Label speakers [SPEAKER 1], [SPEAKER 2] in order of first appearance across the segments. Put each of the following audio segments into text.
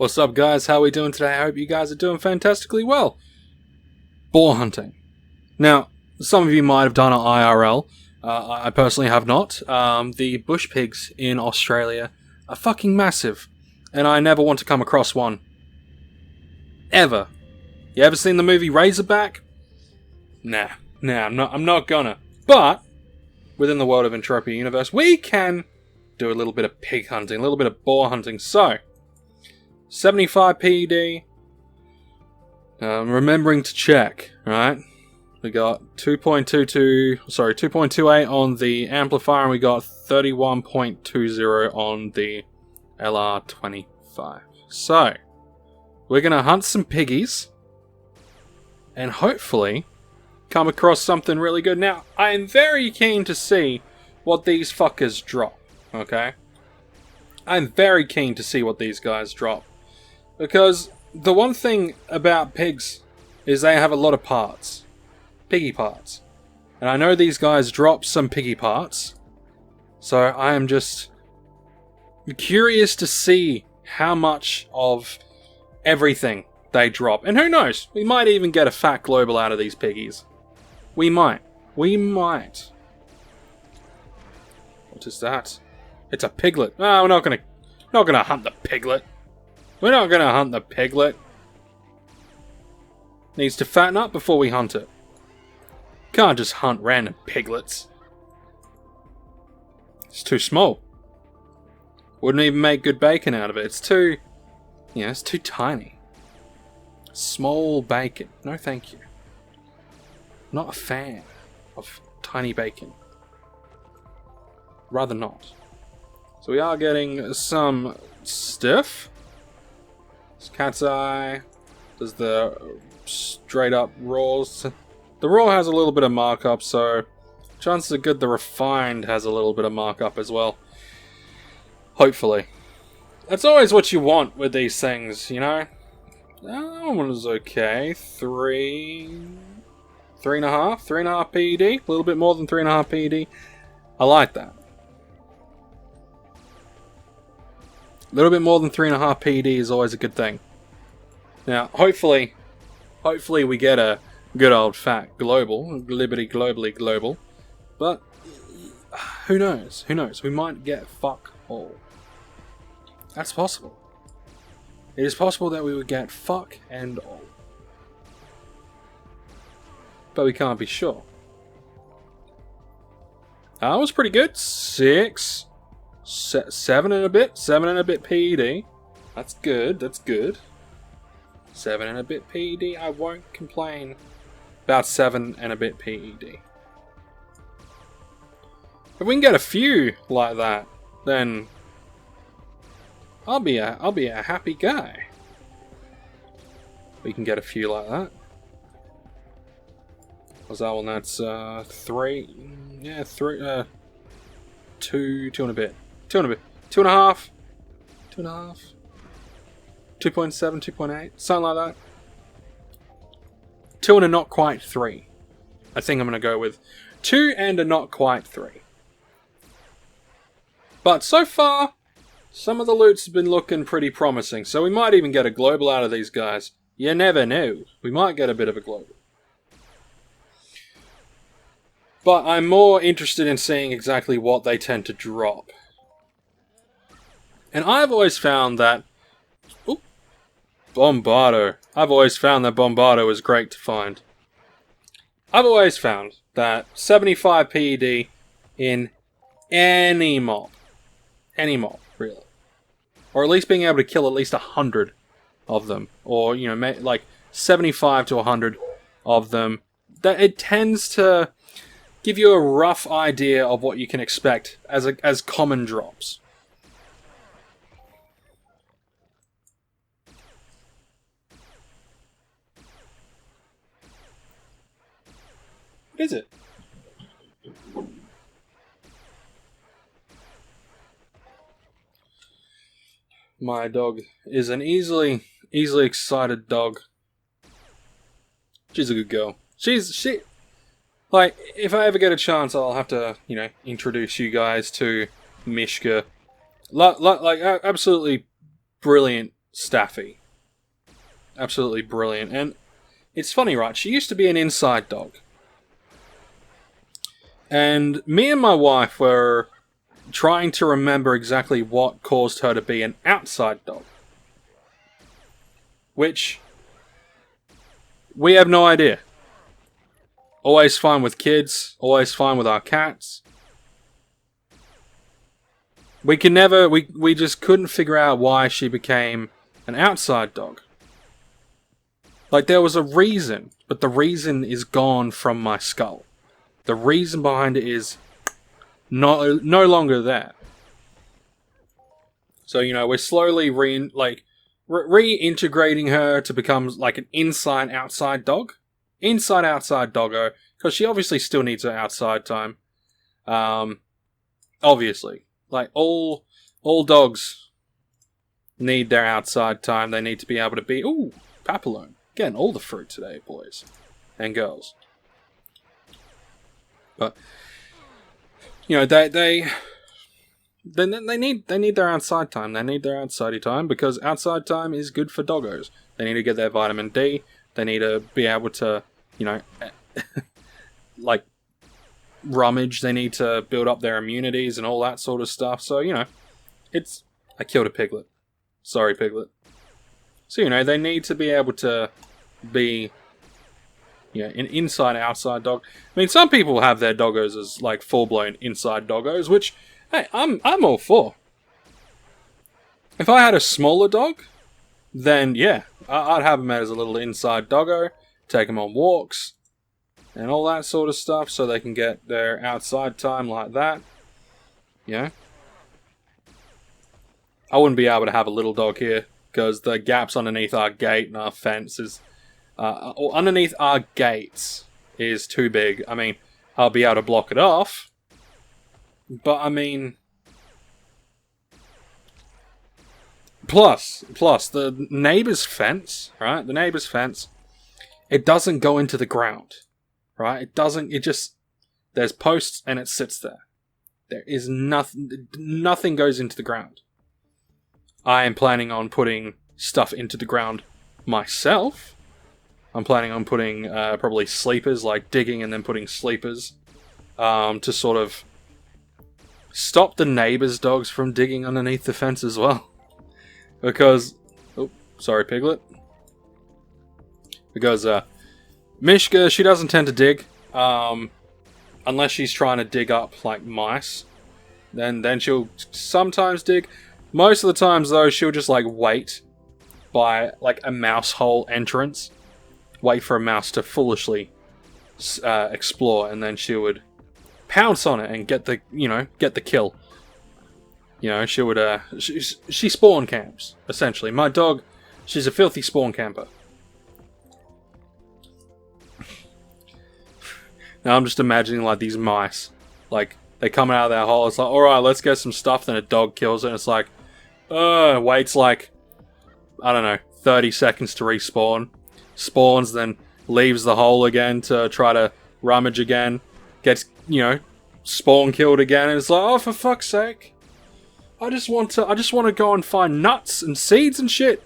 [SPEAKER 1] What's up, guys? How are we doing today? I hope you guys are doing fantastically well. Boar hunting. Now, some of you might have done it IRL. I personally have not. The bush pigs in Australia are fucking massive, and I never want to come across one. Ever. You ever seen the movie Razorback? Nah, I'm not gonna. But, within the world of Entropia universe, we can do a little bit of pig hunting, a little bit of boar hunting. So, 75 PED. Remembering to check, right? We got 2.28 on the amplifier, and we got 31.20 on the LR25. So, we're gonna hunt some piggies, and hopefully come across something really good. Now, I am very keen to see what these fuckers drop, okay? I'm very keen to see what these guys drop. Because the one thing about pigs is they have a lot of parts. Piggy parts. And I know these guys drop some piggy parts. So I am just curious to see how much of everything they drop. And who knows? We might even get a fat global out of these piggies. We might. We might. What is that? It's a piglet. No, we're not gonna hunt the piglet. We're not going to hunt the piglet. Needs to fatten up before we hunt it. Can't just hunt random piglets. It's too small. Wouldn't even make good bacon out of it. It's too... yeah, it's too tiny. Small bacon. No thank you. Not a fan of tiny bacon. Rather not. So we are getting some stiff. Cat's eye does the straight up raws. The raw has a little bit of markup, so chances are good the refined has a little bit of markup as well. Hopefully. That's always what you want with these things, you know? That one was okay. 3.5 PED. A little bit more than 3.5 PED. I like that. A little bit more than 3.5 PED is always a good thing. Now, hopefully we get a good old fat global, Liberty globally global. But who knows? Who knows? We might get fuck all. That's possible. It is possible that we would get fuck and all. But we can't be sure. That was pretty good. 7 and a bit PED. That's good, that's good. 7 and a bit PED, I won't complain about 7 and a bit PED. If we can get a few like that, then I'll be a happy guy. We can get a few like that. What's that one? That's 3. Yeah, 3. 2 and a bit. 2 and a bit. 2.5. 2.5. 2.7, 2.8. Something like that. 2 and a not quite 3. I think I'm going to go with 2 and a not quite 3. But so far, some of the loots have been looking pretty promising. So we might even get a global out of these guys. You never know. We might get a bit of a global. But I'm more interested in seeing exactly what they tend to drop. And I've always found that... Ooh, Bombardo. I've always found that Bombardo is great to find. I've always found that 75 PED in any mob. Any mob, really. Or at least being able to kill at least 100 of them. Or, you know, like 75 to 100 of them. That it tends to give you a rough idea of what you can expect as common drops. What is it? My dog is an easily excited dog. She's a good girl. Like, if I ever get a chance, I'll have to, you know, introduce you guys to Mishka. Like, absolutely brilliant Staffy. Absolutely brilliant. And it's funny, right? She used to be an inside dog. And me and my wife were trying to remember exactly what caused her to be an outside dog. Which we have no idea. Always fine with kids, always fine with our cats. We just couldn't figure out why she became an outside dog. Like, there was a reason, but the reason is gone from my skull. The reason behind it is no longer there. So, you know, we're slowly reintegrating her to become like an inside-outside dog. Inside-outside doggo, because she obviously still needs her outside time. Obviously. Like, all dogs need their outside time. They need to be able to be... Ooh, papillon. Getting all the fruit today, boys and girls. But, you know, they need their outside time. They need their outside time because outside time is good for doggos. They need to get their vitamin D. They need to be able to, you know, like, rummage. They need to build up their immunities and all that sort of stuff. So, you know, I killed a piglet. Sorry, piglet. So, you know, they need to be able to be, you know, an inside-outside dog. I mean, some people have their doggos as, like, full-blown inside doggos, which, hey, I'm all for. If I had a smaller dog, then, yeah, I'd have him as a little inside doggo, take him on walks, and all that sort of stuff, so they can get their outside time like that. You know? I wouldn't be able to have a little dog here, because the gaps underneath our gate and our fence is... or underneath our gates is too big. I mean, I'll be able to block it off, but I mean... Plus, the neighbor's fence, right? The neighbor's fence, it doesn't go into the ground, right? It just... There's posts and it sits there. There is nothing goes into the ground. I am planning on putting stuff into the ground myself. I'm planning on putting probably sleepers, like digging and then putting sleepers to sort of stop the neighbor's dogs from digging underneath the fence as well. Because, oh, sorry, piglet. Because Mishka, she doesn't tend to dig unless she's trying to dig up like mice. Then she'll sometimes dig. Most of the times, though, she'll just, like, wait by, like, a mouse hole entrance. Wait for a mouse to foolishly explore, and then she would pounce on it and get the kill. You know, she would, she spawn camps, essentially. My dog, she's a filthy spawn camper. Now I'm just imagining, like, these mice. Like, they come out of their hole, it's like, alright, let's get some stuff, then a dog kills it, and it's like, waits like, I don't know, 30 seconds to respawn. Spawns, then leaves the hole again to try to rummage again. Gets, you know, spawn killed again, and it's like, oh, for fuck's sake. I just want to go and find nuts and seeds and shit.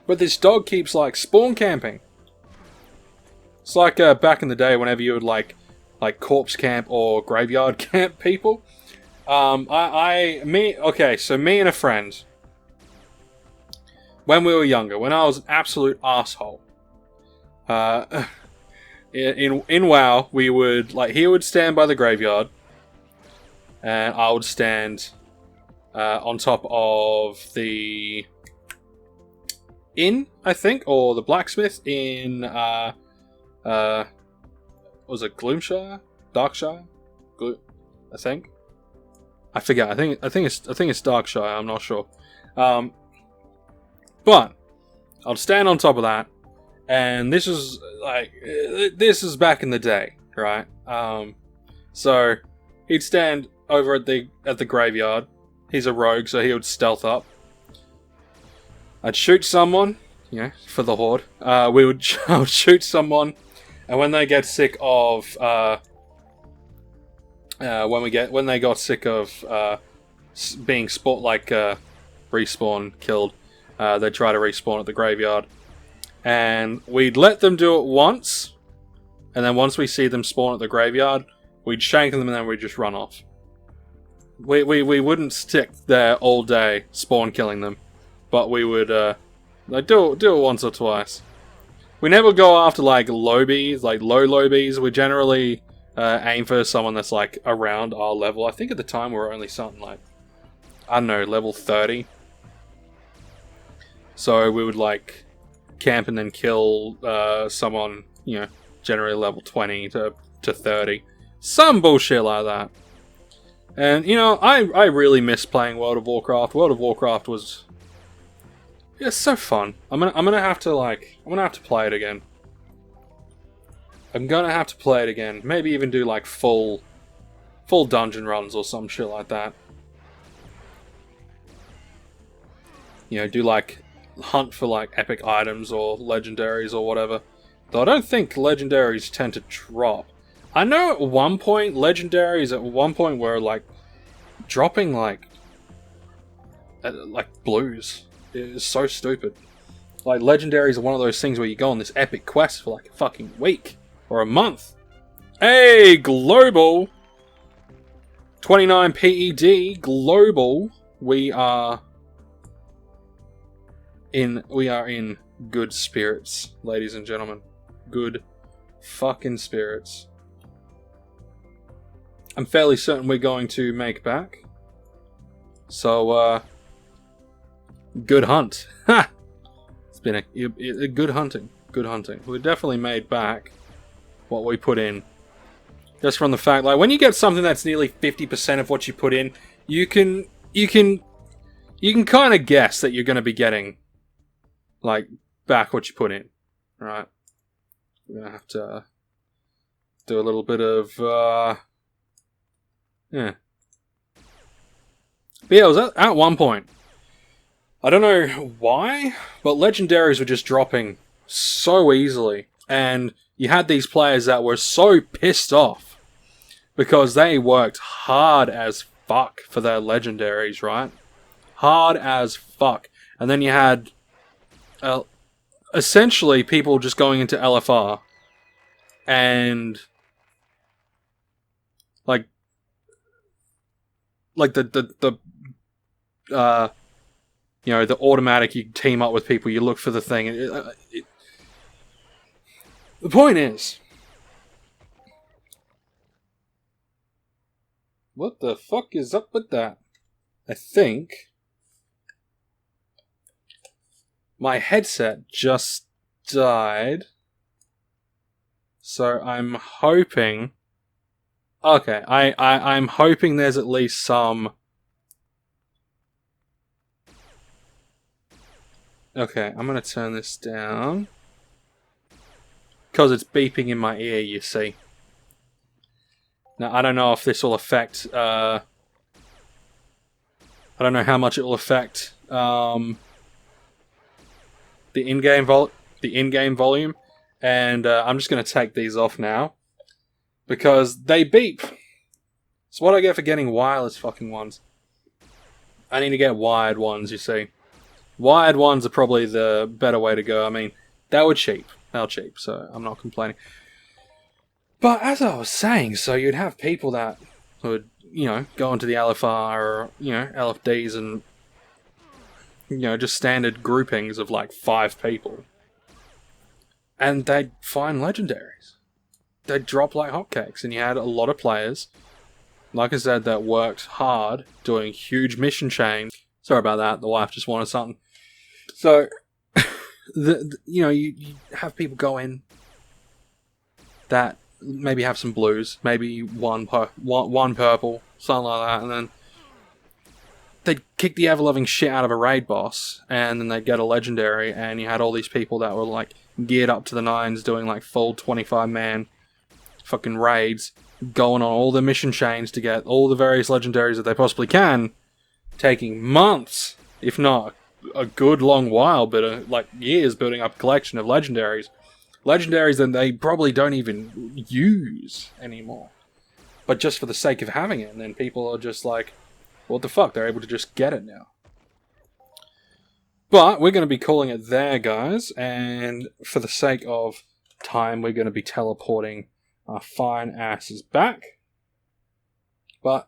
[SPEAKER 1] But this dog keeps, like, spawn camping. It's like back in the day whenever you would, like corpse camp or graveyard camp people. Okay, so me and a friend, when we were younger, when I was an absolute asshole, in WoW, we would, like, he would stand by the graveyard, and I would stand on top of the inn, I think, or the blacksmith in, was it Gloomshire? Darkshire? I think. I forget. I think it's Darkshire. I'm not sure. But I'll stand on top of that, and this is back in the day, right? So he'd stand over at the graveyard. He's a rogue, so he would stealth up. I'd shoot someone, you know, for the horde. I would shoot someone, and when they get sick of when they got sick of being respawn killed, They try to respawn at the graveyard. And we'd let them do it once, and then once we see them spawn at the graveyard, we'd shank them and then we'd just run off. We wouldn't stick there all day spawn killing them, but we would like do it once or twice. We never go after like lobies, like low lobies. We generally aim for someone that's like around our level. I think at the time we were only something like, I don't know, level 30. So we would like camp and then kill someone, you know, generally level 20 to 30. Some bullshit like that. And, you know, I really miss playing World of Warcraft. World of Warcraft was... it's so fun. I'm gonna have to play it again. I'm gonna have to play it again. Maybe even do like full dungeon runs or some shit like that. You know, do like hunt for like epic items or legendaries or whatever. Though I don't think legendaries tend to drop. I know at one point legendaries were like dropping like blues. It is so stupid. Like legendaries are one of those things where you go on this epic quest for like a fucking week or a month. Hey, global 29 PED global. We are in good spirits, ladies and gentlemen. Good fucking spirits. I'm fairly certain we're going to make back. So, good hunt. Ha! It's been a good hunting. Good hunting. We definitely made back what we put in. Just from the fact, like, when you get something that's nearly 50% of what you put in, you can kind of guess that you're going to be getting like back what you put in, right? We're gonna have to do a little bit of yeah. But yeah, it was at one point. I don't know why, but legendaries were just dropping so easily, and you had these players that were so pissed off because they worked hard as fuck for their legendaries, right? Hard as fuck, and then you had essentially people just going into LFR and like the you know, the automatic, you team up with people, you look for the thing. The point is, what the fuck is up with that? I think my headset just died, so I'm hoping... okay, I'm hoping there's at least some... okay, I'm gonna turn this down. Because it's beeping in my ear, you see. Now, I don't know if this will affect... I don't know how much it will affect... the in-game volume, and I'm just going to take these off now because they beep. It's what I get for getting wireless fucking ones. I need to get wired ones, you see. Wired ones are probably the better way to go. I mean, they were cheap. So I'm not complaining. But as I was saying, so you'd have people that would, you know, go into the LFR or, you know, LFDs and, you know, just standard groupings of like 5 people. And they'd find legendaries. They'd drop like hotcakes. And you had a lot of players, like I said, that worked hard doing huge mission chains. Sorry about that, the wife just wanted something. So, you know, you have people go in that maybe have some blues, maybe one purple, something like that, and then they'd kick the ever-loving shit out of a raid boss, and then they'd get a legendary, and you had all these people that were, like, geared up to the nines, doing, like, full 25-man fucking raids, going on all the mission chains to get all the various legendaries that they possibly can, taking months, if not a good long while, but, like, years building up a collection of legendaries. Legendaries that they probably don't even use anymore. But just for the sake of having it, and then people are just like, what the fuck, they're able to just get it now. But we're going to be calling it there, guys. And for the sake of time, we're going to be teleporting our fine asses back. But,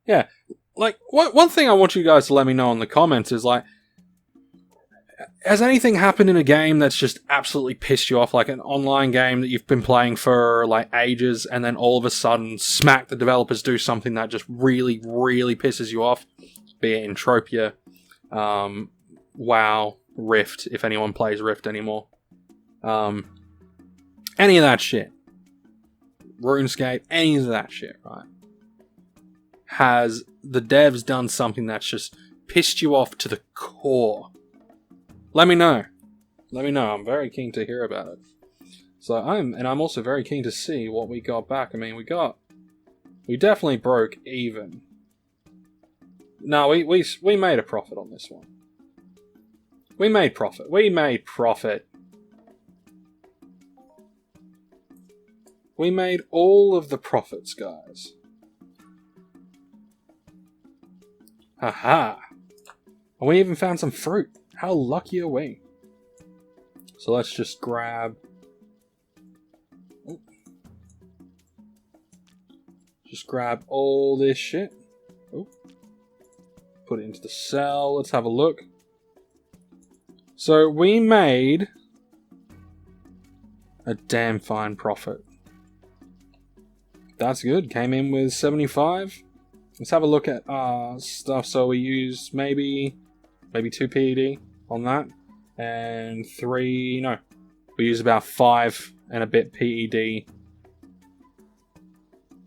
[SPEAKER 1] yeah. Like, one thing I want you guys to let me know in the comments is, like, has anything happened in a game that's just absolutely pissed you off? Like an online game that you've been playing for, like, ages, and then all of a sudden, smack, the developers do something that just really, really pisses you off? Be it Entropia, WoW, Rift, if anyone plays Rift anymore. Any of that shit. RuneScape, any of that shit, right? Has the devs done something that's just pissed you off to the core? Let me know. Let me know. I'm very keen to hear about it. So I'm also very keen to see what we got back. I mean, we definitely broke even. No, we made a profit on this one. We made profit. We made profit. We made all of the profits, guys. Haha. And we even found some fruit. How lucky are we? So let's just grab... Just grab all this shit. Oh. Put it into the cell. Let's have a look. So we made a damn fine profit. That's good. Came in with 75. Let's have a look at our stuff. So we used maybe 2 PED on that. And we used about 5 and a bit PED.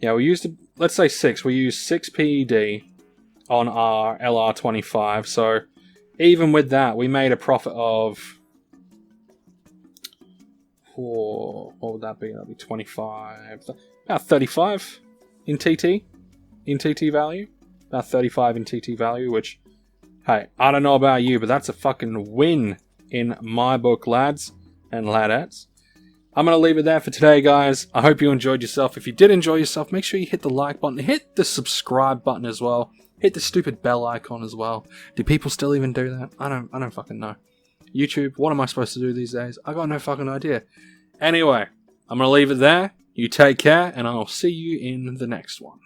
[SPEAKER 1] Yeah, we used, let's say 6. We used 6 PED on our LR25. So even with that, we made a profit of... what would that be? That'd be 25. About 35 in TT. In TT value. About 35 in TT value, which... Hey, I don't know about you, but that's a fucking win in my book, lads and ladettes. I'm going to leave it there for today, guys. I hope you enjoyed yourself. If you did enjoy yourself, make sure you hit the like button. Hit the subscribe button as well. Hit the stupid bell icon as well. Do people still even do that? I don't fucking know. YouTube, what am I supposed to do these days? I got no fucking idea. Anyway, I'm going to leave it there. You take care, and I'll see you in the next one.